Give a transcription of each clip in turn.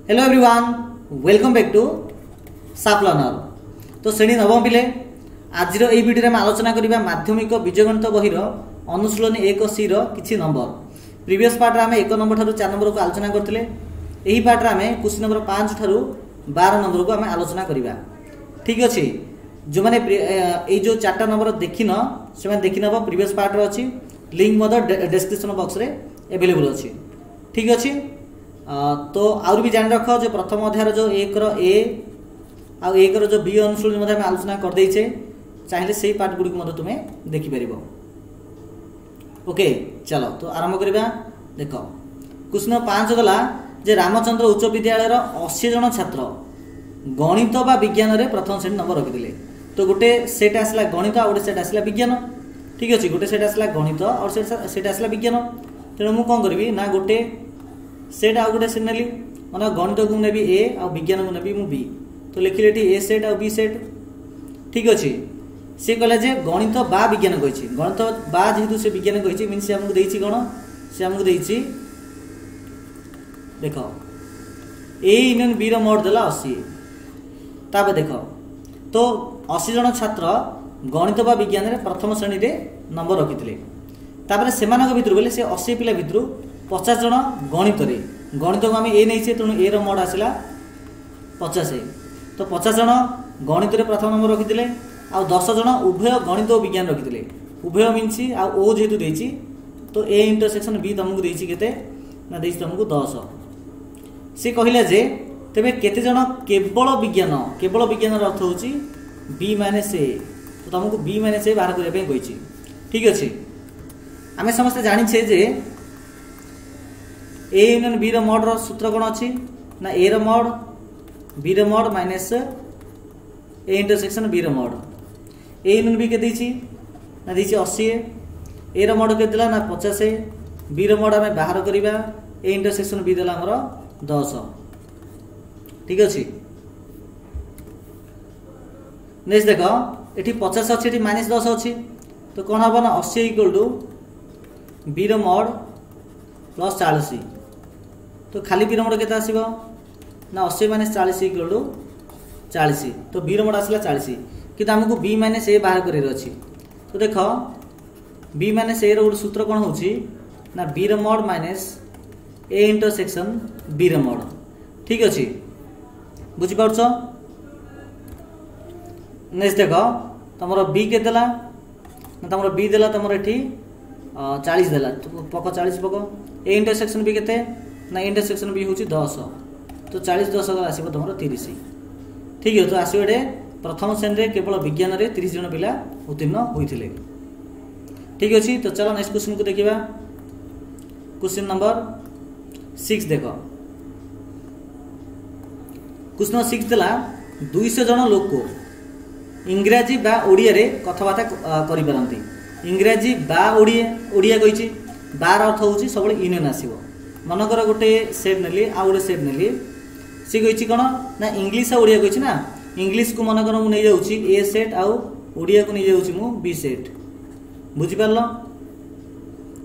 Hello everyone, welcome back to साफ Learner. तो श्रेणी नवम पिले आज भिडियो में आलोचना करबा माध्यमिक बीजगणित बही अनुशीलनी 1C किछि नंबर। प्रीवियस पार्ट रे एक नंबर ठारू 4 नंबर को आलोचना करथिले। एही पार्ट रे हमें क्वेश्चन नंबर 5 ठारू 12 नंबर को हमें आलोचना करबा। ठीक अछि, जो माने ए जो 4टा नंबर देखिन से माने देखि नबो प्रीवियस पार्ट रे अछि, लिंक मदर डिस्क्रिप्शन बॉक्स रे अवेलेबल अछि। ठीक अछि, तो आउर भी जान रख जो प्रथम अध्याय जो 1 रो ए आ 1 रो जो बी अनुशीलनी मध्ये हम आलोचना कर दैछे, चाहिले सेही पार्ट गुडी को मध्ये तुमे देखि परिबो। ओके चलो तो आरंभ करबा। देखो क्वेश्चन 5 गला जे रामचंद्र उच्च विद्यालय रो 80 जन छात्र गणित बा विज्ञान रे प्रथम श्रेणी नंबर रखिदिले। तो गोटे सेट आसला गणित और गोटे सेट आसला विज्ञान। ठीक अछि, गोटे सेट आसला गणित और सेट आसला विज्ञान। तेणु मु कोन करबी ना गोटे सेट आ गोटे सेट नेली, माने गणित को नेबी ए आ विज्ञान को नेबी मु बी। तो लिखिले टी ए सेट आ बी सेट। ठीक अछि, से कहला जे गणित बा विज्ञान कहिछि, गणित बा जेहेतु से विज्ञान कहिछि मीन से हमकु देइछि कोन, से हमकु देइछि देखो ए यूनियन बी रो मोड देला 80। ताबे देखो तो 80 जन छात्र गणित बा विज्ञान रे प्रथम श्रेणी रे नंबर रखिथिले। ताबरे सेमानक भितर बोले से 80 पिला भितरु 50 जन गणित रे, गणित को आमे ए नैछे तेणु ए रो मोड आसिला 50। तो 50 जन गणित रे प्रथम नंबर रखिथिले आ 10 जन उभय गणित और विज्ञान रखिथिले। उभय मीनसी आ ओ जेतु देछि तो ए इंटरसेक्शन बी तुमको देछि केते ना देछि तुमको 10। से कहिला जे तबे केते जन केवल विज्ञान अर्थ होछि बी माइनस ए। तो तुमको बी माइनस ए बाहर करिया पे कहिछि। ठीक अछि, आमे समस्त जानि छे जे ए यूनियन बी रो मोड रो सूत्र कोन अछि ना ए रो मोड बी रो mod minus A intersection B रो मोड। ए यूनियन बी के देछि ना देछि 80, ए रो मोड के देला ना 50, बी रो मोड हमें बाहर करिबा, ए इंटरसेक्शन बी देला हमरो 10। ठीक अछि, नेक्स्ट देखो एठी 50 अछि, एठी माइनस 10 अछि। तो कोन हबो ना 80 इक्वल टू बी रो मोड प्लस 40। तो खाली बी रो मोड केता आसीबो ना 80 माइनस 40 इक्वल टू 40। तो बी रो मोड आसला 40 कि हमको बी माइनस ए बाहर करिर अछि। तो देखो बी माइनस ए रो सूत्र कोन होछि ना बी रो mod minus A intersection B रो मोड। ठीक अछि, बुझि पाउछ। नेक्स्ट देखो तमरो बी के देला ना तमरो बी देला तमरो एठी 40 देला। तो पको 40 पको ए इंटरसेक्शन बी केते ना इंटरसेक्शन बी होछि 10। तो 40 10 आसीबो तमरो 30। ठीक है, तो आसीबो एडे प्रथम श्रेणी रे केवल विज्ञान रे 30 जन पिला उत्तीर्ण होइथिले। ठीक अछि, तो चलो नेक्स्ट क्वेश्चन को देखिबा। क्वेश्चन नंबर 6 देखो। क्वेश्चन 6 देला 200 जन लोक इंग्रजी बा ओडिया रे कथबार्ता करि परंती। इंग्रजी बा ओडिया कहिछि, बार अर्थ होछि सबले यूनियन आसीबो। मनकर गोटे सेट नेली आ गोटे सेट नेली, से कहिछि कोन ना इंग्लिश आ ओडिया कहिछि ना। इंग्लिश को मनकर मु नै जाउछि ए सेट आ ओडिया को नै जाउछि मु बी सेट। बुझि परलो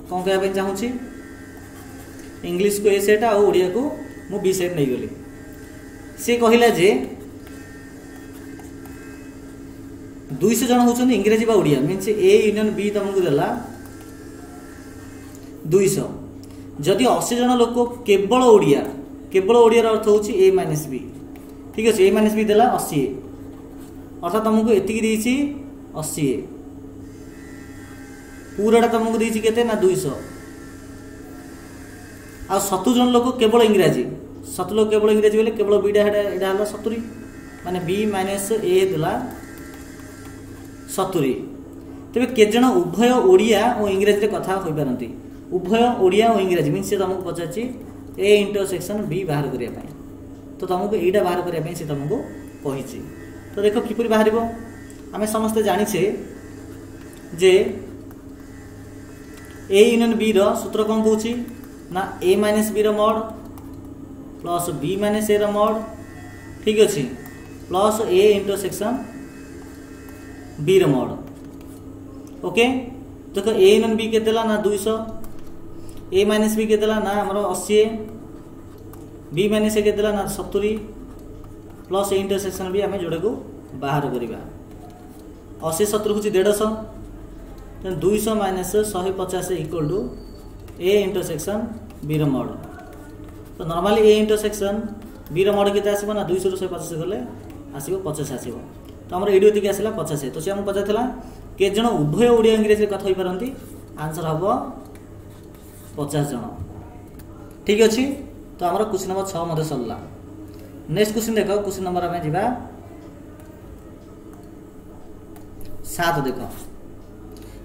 कोन कहबा पे चाहूछि, इंग्लिश को ए सेट आ ओडिया को मु बी सेट नै गेली। से कहिला जे 200 जन होछन इंग्रजी बा Odia means A union B तुमको देला 200। जदि 80 जन लोक केवल ओडिया अर्थ होछि ए माइनस बी। ठीक अछि, ए माइनस बी देला 80, अर्थात तुमको एतिकी देछि 80, पूराटा तुमको देछि केते ना 200। आ 70 जन लोक केवल इंग्रजी, 70 लोक केवल इंग्रजी बोले केवल बीटा एडा हला 70, माने बी माइनस ए देला 70। तबे के जन उभय ओडिया और इंग्रजी रे कथा होई परंती, उभय ओडिया और इंग्रजी मीन से तुमको पचाछि ए इंटरसेक्शन बी बाहर करिया पय। तो तुमको एटा बाहर करिया पय से तुमको कहिछि। तो देखो किपरि बाहरिबो। हमें समस्त जानि छे जे ए यूनियन बी रो सूत्र कोन कहूछि ना ए माइनस बी रो mod plus B minus A रो मोड। ठीक अछि, प्लस ए इंटरसेक्शन बी रो मोड। ओके, देखो ए यूनियन बी के देला ना 200, ए माइनस बी के देला ना हमरो 80, बी माइनस ए के देला ना 70 प्लस ए इंटरसेक्शन बी आम जोड़ा को बाहर करवा 80 70 हूँ 150 तेनाली 200 minus 150 equal to A intersection B mod. तो normally A intersection B mod के आसो ना 200 रु 150 गले आसो 50 आसो। तो आम एडी अधिक आसला 50। तो सी आमको पचार के जन उभय ओडिया इंग्रेजी कथा हो पारती आंसर हम 50 जन। ठीक अच्छे। तो आम क्वेश्चन नंबर 6 मध्य सरला। नेक्स्ट क्वेश्चन देख क्वेश्चन नंबर आम जा 7 देख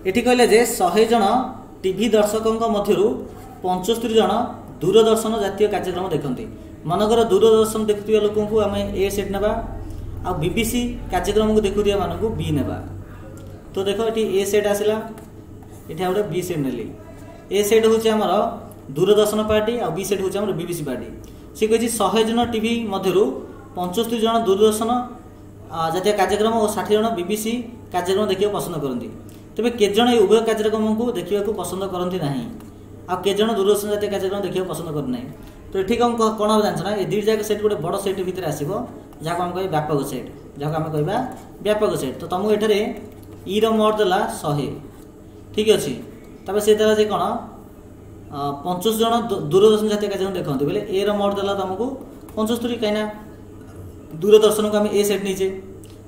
ये कहले जे 100 जन टीवी दर्शकों मध्य 75 जन दूरदर्शन जातीय कार्यक्रम देखते। मनकर दूरदर्शन देखुवा लोक को आम ए सेट ना आ बीबीसी कार्यक्रम को देखुवा मानक बी नेबा। तो देख ये ए सेट आसला ये गोटे बी सेट नेली। ए सेट हूँ आमर दूरदर्शन पार्टी आ बी सेट हूँ बीबीसी पार्टी। सी कही 100 जन टीवी मध्य 75 जन दूरदर्शन जातीय कार्यक्रम और 60 जन बीबीसी कार्यक्रम देखा पसंद करती। तेज केजन ये उभय कार्यक्रम को देखा पसंद करती ना आ केजन दूरदर्शन जातीय कार्यक्रम देखा पसंद करना। तो ये कौन कौन हम जानना ये दुई जाक सेट गोटे बड़ सेट भितर आसो जहाँ आम कह व्यापक सेट जहाँ आम कह व्यापक सेट। तो तुमको ये ई मोड देला 100। ठीक अच्छे। तब से देला कौन 75 जन दूरदर्शन जातीय कार्यक्रम देखते बोले ए मोड देला तुमको 75 कहीं दूरदर्शन को आम ए सेट नीचे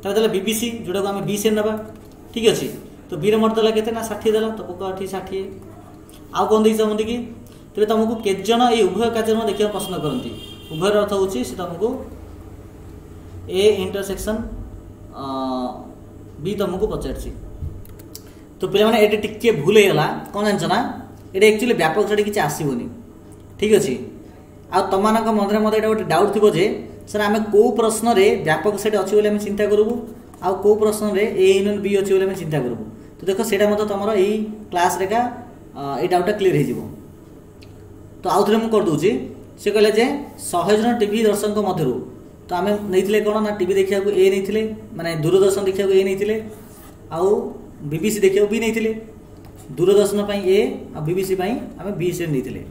देला बीबीसी जोटा को आम बी सेट ना। ठीक अच्छे। तो बी मोड देला के 60 देला तो पक 60 आउ कौन देखिए समझ कि तेरे तुमको केजन ये उभय कार्यक्रम देखा पसंद करती। उभयर अर्थ हूँ तुमको ए इंटरसेक्शन बी तुमको पचार। तो पे टे भूल होगा कौन जान ना ये एक्चुअली व्यापक सेट किसी आसबनी। ठीक अच्छे। आ तुम मन में मतलब गोटे डाउट थी जे सर आम कौ प्रश्न व्यापक सेट अच्छी बोली चिंता करूँ आउ कौ प्रश्न ए यूनियन बी अच्छी बोली चिंता करूँ। तो देख से तुम यही क्लास रेखा ये डाउटा क्लीयर हो। तो आउ थे मुझे करदे सी कहले जे 100 जन टीवी दर्शक मध्य तो आम नहीं कौन ना टीवी देखा ए नहीं माने दूरदर्शन देखा ए नहीं आउ बीबीसी देखा बी नहीं दूरदर्शन ए आ बीबीसी आम बी सेट नहीं।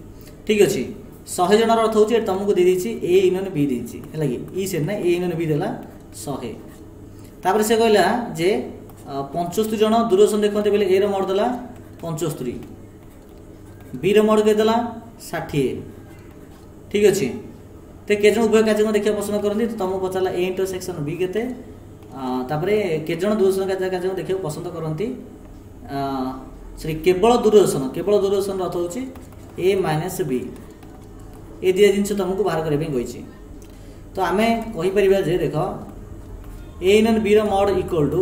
ठीक अच्छे। 100 जन अर्थ हूँ तुमको दे ए यूनियन बी देती है कि ई सेट ना ए यूनियन बी देला 100। तापर से कहला जे 75 जन दूरदर्शन देखते बोले ए मोड देला 75 बी मोड के देला 60। ठीक अच्छे। तो केजन उभय कार्यक्रम देखा पसंद करती। तो तुमको पचारा ए इंटरसेक्शन बी केते केजन दूरदर्शन कार्यक्रम देखा पसंद करती सॉरी केवल दूरदर्शन अर्थ हूँ ए माइनस बी ये दिया जिन तुमको बाहर करने कही। तो आम कहीपर जे देख A union B mod equal to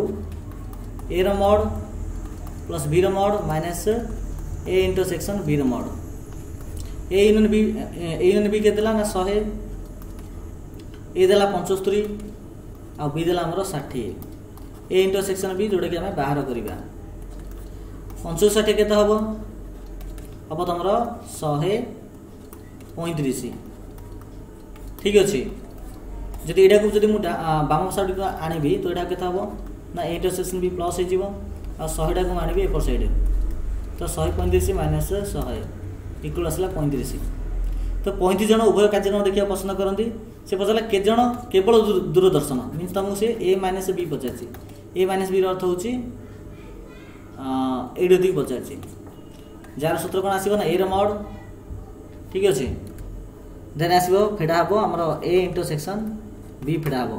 A mod plus B mod minus A intersection B mod. A union B के देला ना 100 ए देला 75 आ बी देला हमर 60 ए इंटरसेक्शन बी जोड़ा कि आम बाहर करवा 75 60 के हम हम तुम 135। ठीक अच्छे। जदि यहाँ को जब बाम साइड को आनी तो यहाँ के हम ना ए इंटरसेक्शन बी प्लस हो 100 टाक आनी एपट साइड तो 135 माइनस 100 इक्वल आसला 35। तो 35 जन उभय कार्यक्रम देखा पसंद करती। से पचारा केजन केवल दूरदर्शन मीन तुमको से ए माइनस बी पचार ए माइनस बी अर्थ हूँ ये पचार जार सूत्र कौन आसो ना ए मोड। ठीक अच्छे। देन आसो फेड़ा हम आमर ए इंटरसेक्शन बी फेड़ा हम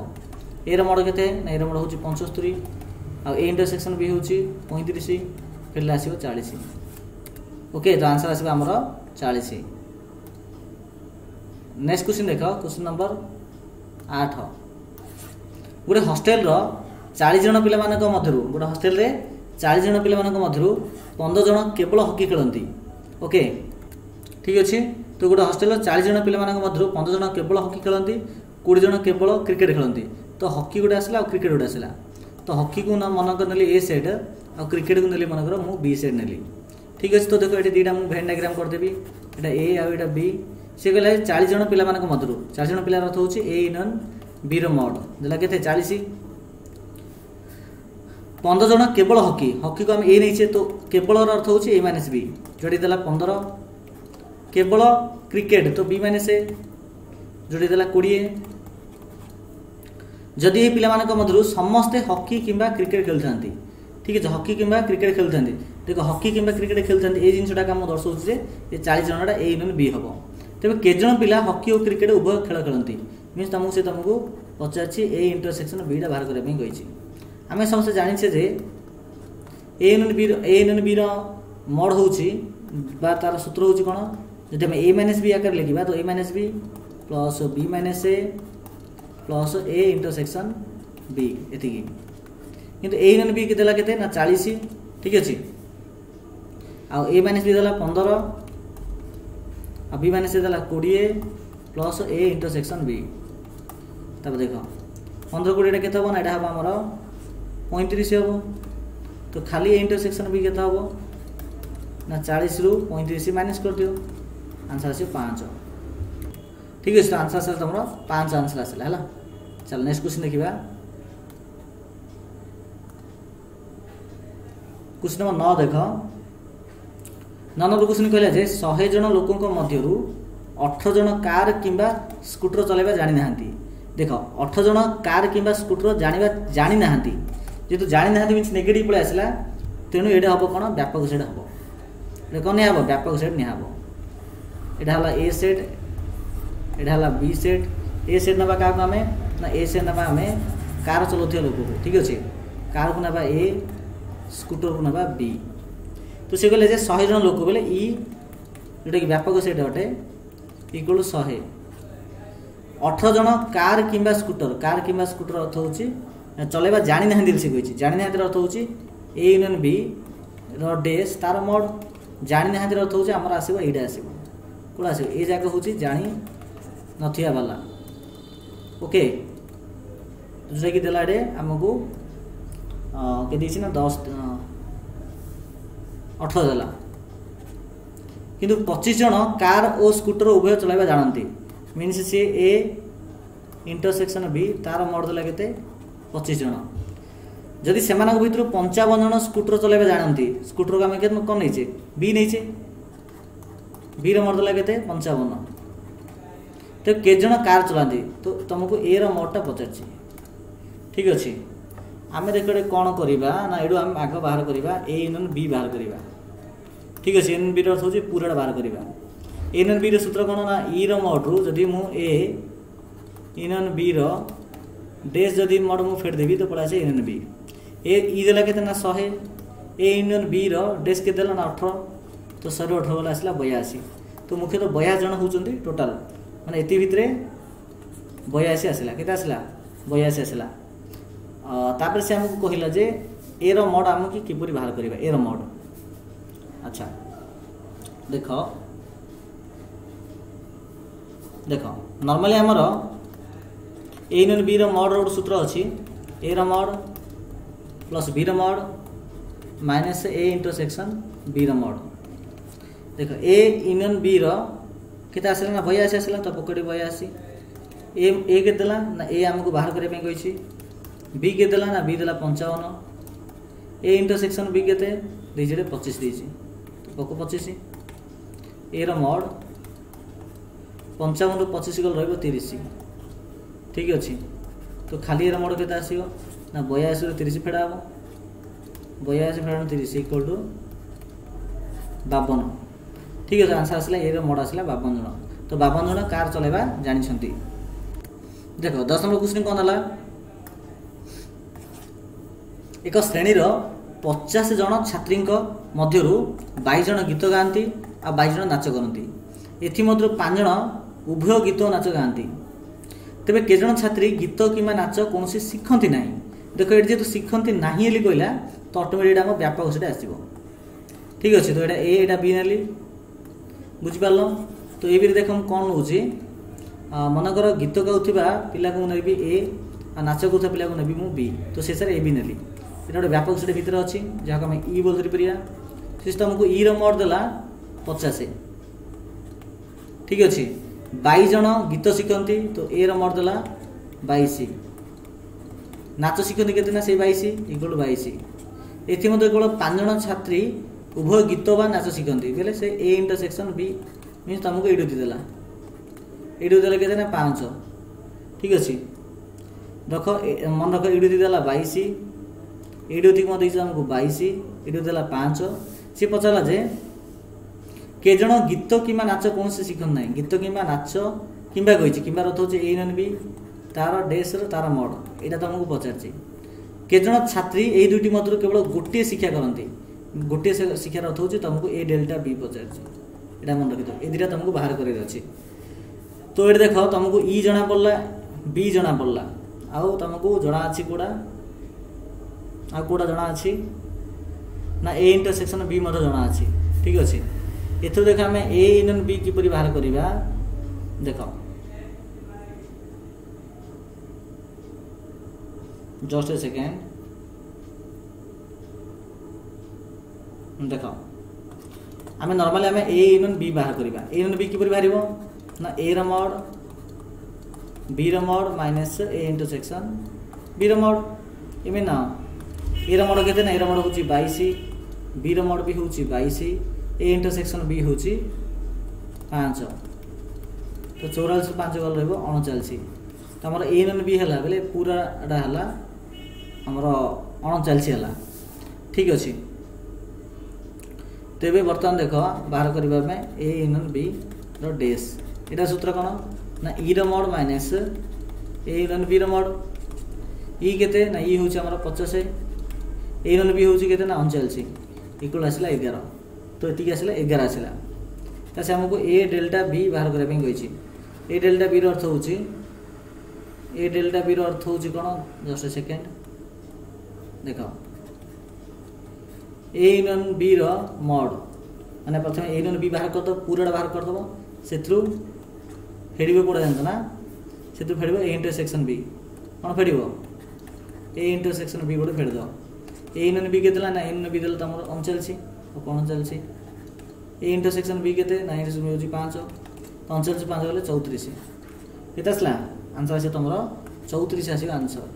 ए मोड के ए मोड हूँ 75 आ ए इंटरसेक्शन बी हूँ 35 फेरले आसो 40। ओके। तो आंसर आसो आमर 40। नेक्स्ट क्वेश्चन देख क्वेश्चन नंबर 8 गोटे हॉस्टेल 40 जन पिला मध्य गोटे हॉस्टेल 40 जन पिला मध्य 15 जन केवल हॉकी खेलती। ओके। ठीक अच्छे। तो गोटे हॉस्टेल 40 जन पिला मध्य 15 जन केवल हॉकी खेलती 20 जन केवल क्रिकेट खेलती। तो हॉकी गोटे आसला क्रिकेट गोटे आसला। तो हॉकी को मनकर नेली ए सेट आ क्रिकेट को नेली मनकर मु बी सेट नेली। ठीक अच्छे। तो देखो ये दुईटा मुझे भेन डायग्राम करदेवी यहाँ ए आईटा बी सी कहला 40 जन पिला मध्य 40 जन पिला अर्थ हूँ ए यूनियन बी मोड देला के 40 15 जन केवल हॉकी हॉकी को आम ए नहीं तो केवल अर्थ हूँ ए माइनस बी जोड़ी देला 15 केवल क्रिकेट तो बी माइनस ए जोड़ी देला 20 जदि ये पिला मानक मध्यरु समस्ते हॉकी किंबा क्रिकेट खेलथांती ठीक है हॉकी किंबा क्रिकेट खेलथांती देखो हॉकी किंबा क्रिकेट खेलथांती ए जिनसटा काम दर्शाउछ जे ये 40 जनटा ए यूनियन बी हबो तबे के जन पिला हॉकी और क्रिकेट उभय खेल खेलती मीन्स तुमको पचार ए इंटरसेक्शन बी टा बाहर करने कही आम समस्त जाने जे ए यूनियन बी मोड होची बा तार सूत्र होची कोन जदि हम ए माइनस बी आकार लिखिबा तो A minus B plus B minus A plus A intersection B एतिकी किंतु ए यूनियन बी देला केते ना 40 ठीक अछि आ ए माइनस बी देला 15 आ बी माइनस ए देला 20 प्लस ए इंटरसेक्शन बी तब देखो 15 20 केते हो ना एटा हबा हमर 35 हो तो खाली ए इंटरसेक्शन बी केते हो ना 40 रु 35 माइनस कर दियो आंसर आसी 5 ठीक है तो आंसर आसे तुमरो 5 आंसर आसला हला चल नेक्स्ट क्वेश्चन देखिबा क्वेश्चन नंबर 9 देखो 9 नंबर क्वेश्चन कहला जे 100 जन लोकन को मध्यरु 18 जन कार किंबा स्कूटर चलाइबा जानि नाहंती देखो 18 जन कार किंबा स्कूटर जानि नाहंती जेतु जानि नाहंती मींस नेगेटिव पळे आसला तेनु एडा हबो कोन व्यापक सेट हबो एटा कोन हबो व्यापक सेट नि हबो एटा हला ए सेट एटा हला बी सेट ए सेट नबा का नामे ना ए सेट नबा हमें कार चलोथिया लोक को ठीक अछि कार को नबा ए स्कूटर को नबा बी तो से कहले जे 100 जन लोक बोले ई जेटा कि व्यापक सेट हटे इक्वल 100 18 जन कार किंबा स्कूटर अर्थ होची चलेबा जानि ना दिल से कहिछि जानि ना अर्थ होची ए यूनियन बी रो डेस तार मोड जानि ना अर्थ होची हमर आसीबो एडा आसीबो कोला आसीबो ए जाके होची जानि नथिया वाला ओके जे कि देला रे हमकु के दिछि ना 10 18 देला किंतु 25 जन कार और स्कूटर उभय चलाइबा जानती मीन्स से ए इंटरसेक्शन बी तार मोड देला केते 25 जन जदि सेमानक भितर 55 जन स्कूटर चलाइबा जानती स्कूटर को हम केत कोन नैचे बी नैचे बी रो मोड देला केते 55 तो के जन कार चलाती तो तुमको ए रो मोड टा पचारछि ठीक अछि आमे देखडे कोन करिबा ना एडु हम आग बाहर करिबा ए यूनियन बी बाहर करिबा ठीक अछि एन बी रो अर्थ होछि पूरा बाहर करिबा ए यूनियन बी रो सूत्र कोन ना ई रो मोड रु जदि मु ए यूनियन बी रो डेस जदि मोड मु फेड देबी तो पड़ा से यूनियन बी ए ई देला केते ना 100 ए यूनियन बी रो डेस के देला ना 18 तो 100 18 वाला आसला 82 तो मुख्य तो 82 जन होचंती टोटल माने एति भितरे 82 आसला केते आसला 82 आसला तापर से हमको कहिला जे ए रो मोड हम की किपरि बाहर करिबा ए रो मोड अच्छा देखो नॉर्मली हमर ए यूनियन बी रो मोड रो सूत्र अछि ए रो मोड प्लस बी रो mod minus A intersection B रो मोड देखो ए यूनियन बी रो केता आसला ना 82 आसला तो पकड़ी 82 ए के देला ना ए हमको बाहर करे पे कहिछि बी के देला ना बी देला 55 ए इंटरसेक्शन बी केते देजिरे 25 देछि तो पको 25 ए रो मोड 55 रु 25 गल रहबो 30 ठीक अछि तो खाली ए रो मोड केते आसीबो ना 82 रु 30 फेडा हबो 82 फेडा 30 इक्वल टू 52 ठीक अछि आंसर आसला ए रो मोड आसला 52 जन तो 52 जन कार चलेबा जानि छंती देखो 10 नंबर क्वेश्चन कोन हला एक श्रेणी 50 जन छात्री मध्यरु 22 जन गीत गाती आ 22 जन नाच करती एथि मध्य 5 जन उभय गीत और नाच गाती तेबे के जन छात्री गीत किमा नाच कोनसी शिखंती नाही देखो एठी जेतु शिखंती नाही एली कहला तो ऑटोमेटिक हम व्यापक सेटा आसीबो ठीक अछि तो एटा ए एटा बी नेली बुझि पालो तो ए बी देखम कोन होची मन कर गीत गाउथिबा पिला को नेबी ए आ नाच करथि पिला को नेबी मु बी तो शेषर ए बी नेली एटा व्यापक सेट भीतर अछि जहा हम ई बोल धरि परिया सिस्टम को ई रो मोड देला 50 ठीक अछि 22 जन गीत शिखंती तो ए रो मोड देला 22 नाच शिखंती केते ना से 22 इक्वल टू 22 एथि मध्ये केवल 5 जन छात्री उभय गीत बा नाच शिखंती बेले से ए इंटरसेक्शन बी मींस तुमको एडु देला एडू देला केते ना 5 ठीक अछि देखो मन रख एडू देला 22 एडू थी मत देछि हमको 22 एडू देला 5 सी पचाला जे के जण गीत किमा नाच कोन से सिखन नै गीत किमा नाच किबा कहिछि किबा अर्थ होछि ए नन बी तार डेस रो तार मोड एटा तुमको पचारछि के जण छात्री ए दुटी मधुर केवल गोटे शिक्षा करंती गोटे शिक्षार अर्थ होछि तुमको ए डेल्टा बी पचारछि एटा मन रखितो ए दिटा तुमको बाहर करे अछि तो एटा देखो तुमको ई जणा पड़ला बी जणा पड़ला आउ तुमको जणा अछि कोडा आ कोडा जणा अछि ना ए इंटरसेक्शन बी मधुर जणा अछि ठीक अछि एथु देख आम ए इन बी किपरि बाहर करिबा देख जस्ट ए सेकेंड देख आम नॉर्मली आम ए इन बी बाहर करिबा ए इन बी किपरि बाहरिबो ना ए र मॉड बी र mod minus A intersection B र मॉड इमे ना ए र मॉड केते ना ए र मॉड होची 22 बी र मॉड भी होची 22 ए इंटरसेक्शन बी होची 5 तो 44 5 गल रहबो 39 तो हमर ए एन बी हला बेले पूरा डा हला हमर 39 हला ठीक अछि तेबे वर्तमान देखो बाहर करबा में ए एन बी रो डेस एटा सूत्र कोन ना ई रो mod minus A N B रो मोड ई केते ना ई होची हमर 50 ए एन बी होची केते ना 39 इक्वल आसला 11 तो एतिक आसला 11 आसला तासे हमको ए डेल्टा बी बाहर करबा में कहिछि ए डेल्टा बी रो अर्थ होछि ए डेल्टा बी रो अर्थ होछि कोन जस्ट ए सेकेंड देखो ए इन बी रो मॉड माने प्रथम ए इन बी बाहर कर दो पूराटा बाहर कर दो सेथरु फेडिबो कोडा जानत ना सेथरु फेडिबो ए इंटरसेक्शन बी कोन फेडिबो ए इंटरसेक्शन बी कोड फेड दो ए इन बी केतला ना इन बी देला तमर 39 और कोन चलछि ए इंटरसेक्शन बी केते ना इंटरसेक्शन होछि 5 39 5 गले 34 केते असला आंसर आसे तमरो 34 आसी आंसर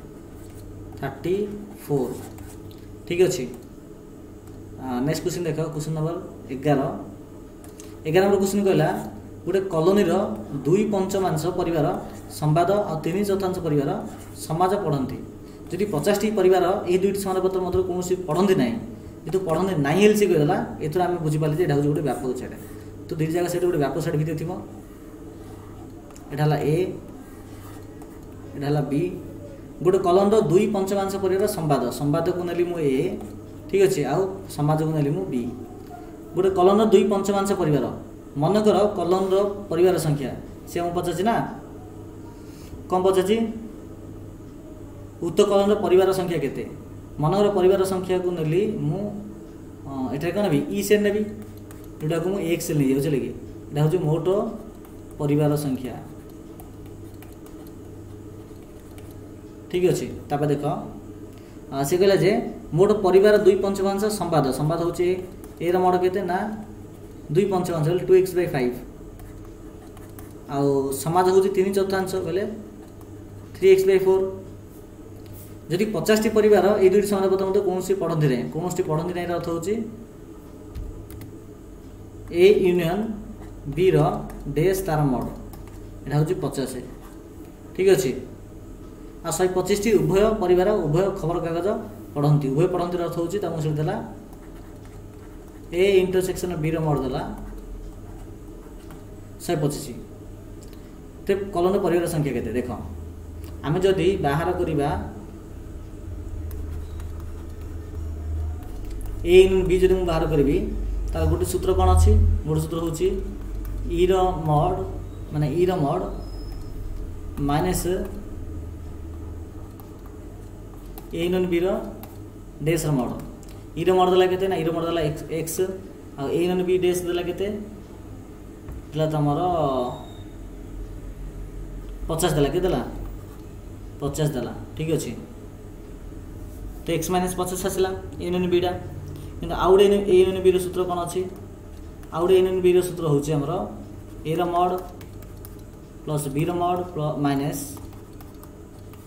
34 ठीक अछि नेक्स्ट क्वेश्चन देखो क्वेश्चन नंबर 11 नंबर क्वेश्चन कहला गोटे कॉलोनी रो 2/5 परिवार संवाद और 3/4 परिवार समाज पढ़ंती जदि 50 टी परिवार ए दुईटी समाजपत्र मध्य कोनोसी पढ़ंती नाही जेतु पढ़ंती नाही हेल से कहला एथरा हम बुझि पाली जे एटा गोटे व्यापक सेट तो दुई जगह सेट गोटे व्यापक सेट भितर थिबो एटा हला ए एटा हला बी गोटे कॉलम रो 2/5 परिवार संवाद को नेली मु ए ठीक अछि आ समाज को नेली मु बी गोटे कॉलम रो 2/5 परिवार मन कर कॉलम रो परिवार संख्या से हम पचाछि ना कम पचाछि उक्त कॉलम रो परिवार संख्या केते मन कर परिवार संख्या को नेली मु एटा कोन भी ई से नेबी एटा को मु x से नै जाउ चले कि एटा हो मोट परिवार संख्या ठीक अछि तापा देखो से कहला जे मोट परिवार 2/5 संवाद होचे ए र मोड केते ना 2/5 2x/5 आ समाज होची 3/4 बेले 3x/4 जदि 50 टी परिवार ए दुईटी समाजपत्र मते कोनसी पढ़ंती नै अर्थ होची ए यूनियन बी रो डेस तार मोड एटा होची 50 ठीक अछि आ 125 टी उभय परिवार उभय खबर कागज पढ़ंती उभय पढ़ंती अर्थ होची ता मुसर देला ए इंटरसेक्शन बी रो मोड देला 125 ते कॉलम परिवार संख्या केते देखो आमे जदी बाहर करिबा ए इन बी जदी बाहर करबी तार गोटे सूत्र कोन अछि गोटे सूत्र होची ई रो मोड माने ई रो mod minus A in B row days row mode E row mod देला केते ना ई रो मोड देला x uh A in B डेस देला केते देला तमरो 50 देला के देला 50 देला ठीक अछि तो x - 50 आसला ए इन बी डा किंतु आउडे ए इन बी रो सूत्र कोन अछि आउडे ए इन बी रो सूत्र होची हमरो ए रो मोड प्लस बी रो mod minus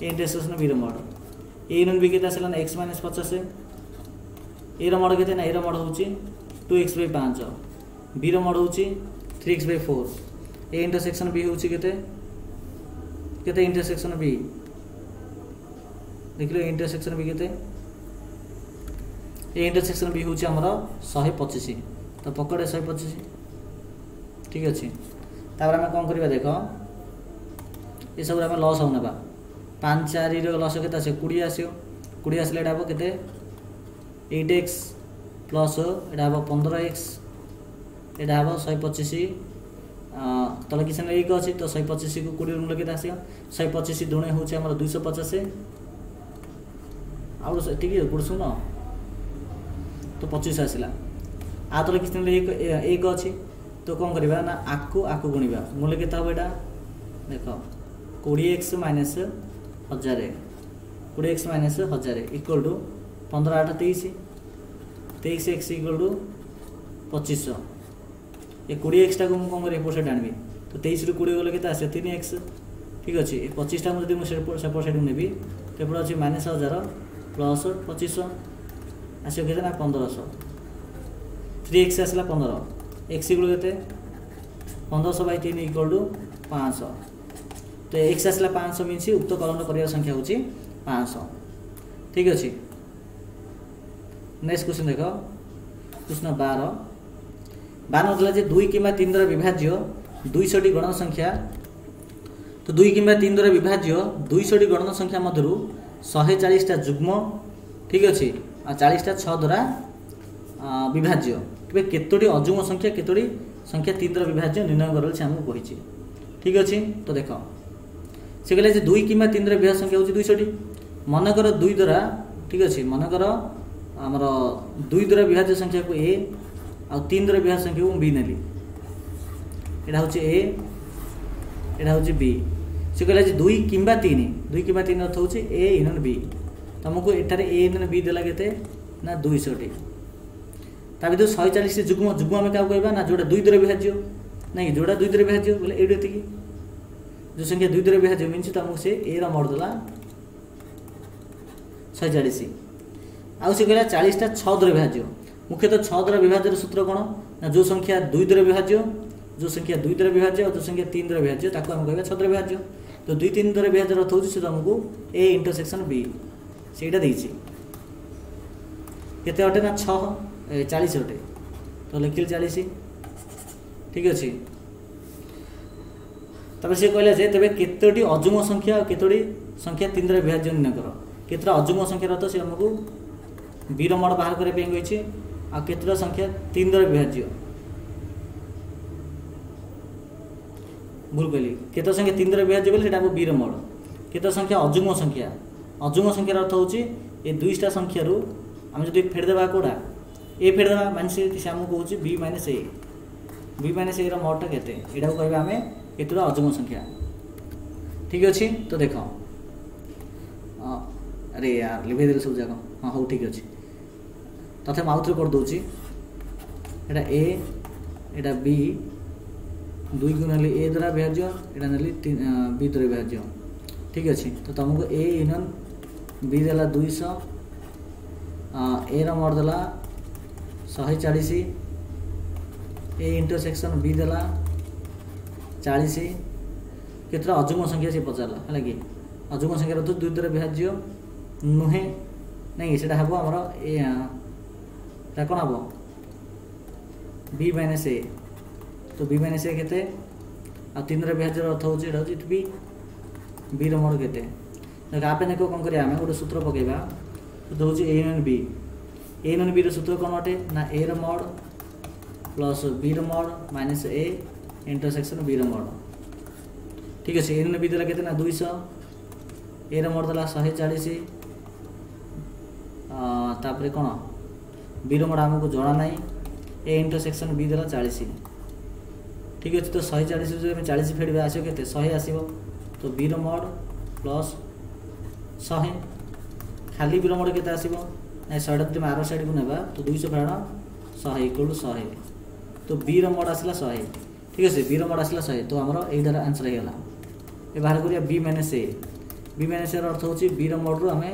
A intersection B रो मोड ए इन बी केते आसला ना x - 50 ए रो मोड केते ना ए रो मोड होची 2x/5 बी रो मोड होची 3x/4 ए इंटरसेक्शन बी होची केते केते इंटरसेक्शन बी देखिलो इंटरसेक्शन बी केते ए इंटरसेक्शन बी होची हमरो 125 तो पकड़े 125 ठीक अछि। तापर हम कोन करबा देखो ये सब हम लॉस हो नबा 5 4 रो लॉस केते आसे 20 आसियो 20 आसले एटा हो केते 8x प्लस एटा हो 15x एटा हो 125 तले किसी ने एक अच्छी तो 125 को 20 रूम लगे आस 125 दुणे हूँ आम 250 आउ ठीक है गुड़ शुण तो 25 आसला आ तले किसी ने एक अच्छी तो कौन करवा ना आकु गुणवा मूल्य के यहाँ देख 20x minus 1000 20x minus 1000 equal to 15 8 23 23x equal to 2500 ये 20x टाक मुझे कौन कर साइड आनबी तो 23 रू 20 गले के आसे 3x ठीक अच्छे 25 टा मुझे मुझे सेपट साइड नेबी तो अच्छे माइनस 1000 प्लस 2500 आसो के 1500 3x आसला 15 x इक्वल के 1500 बाई 3 इक्वल टू 500 तो x आसला 500 मीन उक्त कलन कर संख्या हूँ 500 ठीक अच्छे। नेक्स्ट क्वेश्चन देख प्रश्न 12 बानला जे 2 किंवा 3 द्वारा विभाज्य 200 टी गणन संख्या तो 2 किंवा 3 द्वारा विभाज्य 200 टी गणन संख्या मध्यरु 140 टा जुग्म ठीक अच्छे आ 40 टा 6 द्वारा विभाज्य तेरे केतोटी अजुग्म संख्या केतोटी संख्या 3 द्वारा विभाज्य निर्णय करल से हमको कहिछि ठीक अच्छे। तो देख से कहले जे 2 किंवा 3 द्वारा विभाज्य संख्या होछि 200 टी मनकर 2 द्वारा ठीक अच्छे मनकर आमर 2 द्वारा विभाज्य संख्या को a आ 3 द्वारा विभाज्य संख्या को बी नेली एटा होचे ए एटा होचे बी से कहला जे 2 किंबा 3 अर्थ होचे ए इनन बी तुमको एटारे ए इनन बी देला केते ना 200 टी ता भीतर 140 जुग्म जुग्म हम क्या कहबा ना जोटा 2 द्वारा विभाज्य नहीं जोटा 2 द्वारा विभाज्य बोले एडो एतिकी जो संख्या 2 द्वारा विभाज्य मींस तुमको से ए रा मोड देला 140 आ से कहला 40 टा 6 द्वारा विभाज्य मुख्यतः 6 द्वारा विभाज्य सूत्र कौन ना जो संख्या 2 द्वारा विभाज्य जो संख्या 2 द्वारा विभाज्य और जो संख्या 3 द्वारा विभाज्य ताको हम कहबा 6 द्वारा विभाज्य तो 2 3 द्वारा विभाज्य अर्थ होछि से तुमको ए इंटरसेक्शन बी सेटा देछि केते अटे ना 6 40 अटे तो लिखिल 40 ठीक अछि। तब से कहला जे तबे केतोटी अजुग्म संख्या और केतोटी संख्या 3 द्वारा विभाज्य निर्णय करो केतरा अजुग्म संख्या रहतो से हमको बी रो मोड बाहर करे पे गइछि आ केतरा संख्या 3 द्वारा विभाज्य भूल कहली केत संख्या 3 द्वारा विभाज्य बोले सेटा बी रो मोड केत संख्या अजुग्म संख्या अर्थ होछि ए 2 टा संख्या रु हम जदि फेड देबा कोडा ए फेड देबा मानसे से हमको कहउछि b - a रो मोड टा केते एटा को कहबा हमें केतरा अजुग्म संख्या ठीक अछि। तो देखो अरे यार लिभे दे सब जगह हां हो ठीक अछि तथे माउथ रे कर दोछि एटा a एटा b 2 गुण ले a द्वारा विभाज्य एटा नली b द्वारा विभाज्य ठीक अछि। तो तुमको a इनन b देला 200 a रा मोड देला 140 a इंटरसेक्शन b देला 40 केतरा अजुग्म संख्या से पचारला हला कि अजुग्म संख्या तो 2 द्वारा विभाज्य नुहे नहीं सेटा हबो हमरो ए ता कोन हबो b - a तो b - a केते आ 3 द्वारा विभाज्य अर्थ होछि एटा होछि b रो मोड केते देखा आपे देखो कोन करिया हमें गोटे सूत्र पकेबा तो होछि a n b रो सूत्र कोन अटे ना a रो मोड प्लस b रो mod minus a intersection b रो मोड ठीक है a n b देला केते ना 200 a रो मोड देला 140 तापर कौन बी रो मोड हमको जଣା नहीं ए इंटरसेक्शन बी देला 40 ठीक अच्छे। तो 140 जो 40 फेड़ आसो के 100 आसो तो बी रो मोड प्लस 100 खाली बी रो मोड के आसो ना 100 तुम आर साइड को नेबा तो 200 फेड़ 100 इक्वल टू 100 तो बी रो मोड आसला 100 ठीक है बी रो मोड आसला 100 तो हमरो एटार आंसर हे गला ए बाहर करिया b - a b - a अर्थ होछि बी रो मोड रो हमें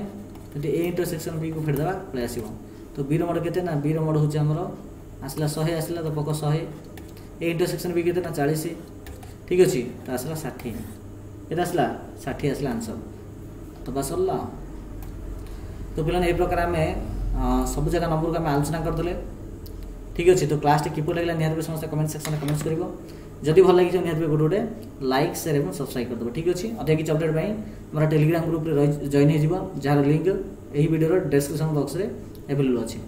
यदि ए इंटरसेक्शन बी को फेड देबा पळे आसीबो तो बी रो मोड केते ना बी रो मोड होछि हमरो आसला 100 आसला तो पको 100 ए इंटरसेक्शन बी केते ना 40 ठीक अच्छे तो आसला 60 ये आसला 60 आसला आंसर तो बस सरला। तो पे ये प्रकार आम सब जगह नंबर को आम आलोचना करदे ठीक अच्छे। तो क्लास किपर लगे निहत समस्त कमेंट सेक्शन में कमेंट्स कर जदि भल लगी निहत गोटे गोटे लाइक शेयर और सब्सक्राइब करदे ठीक अच्छे। अधिक किसी अपडेट हमारा टेलीग्राम ग्रुप रे जॉइन हो जार लिंक यही वीडियो डिस्क्रिप्शन बॉक्स में अवेलेबल अच्छे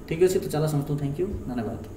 ठीक अच्छे। तो चलो समस्त थैंक यू धन्यवाद।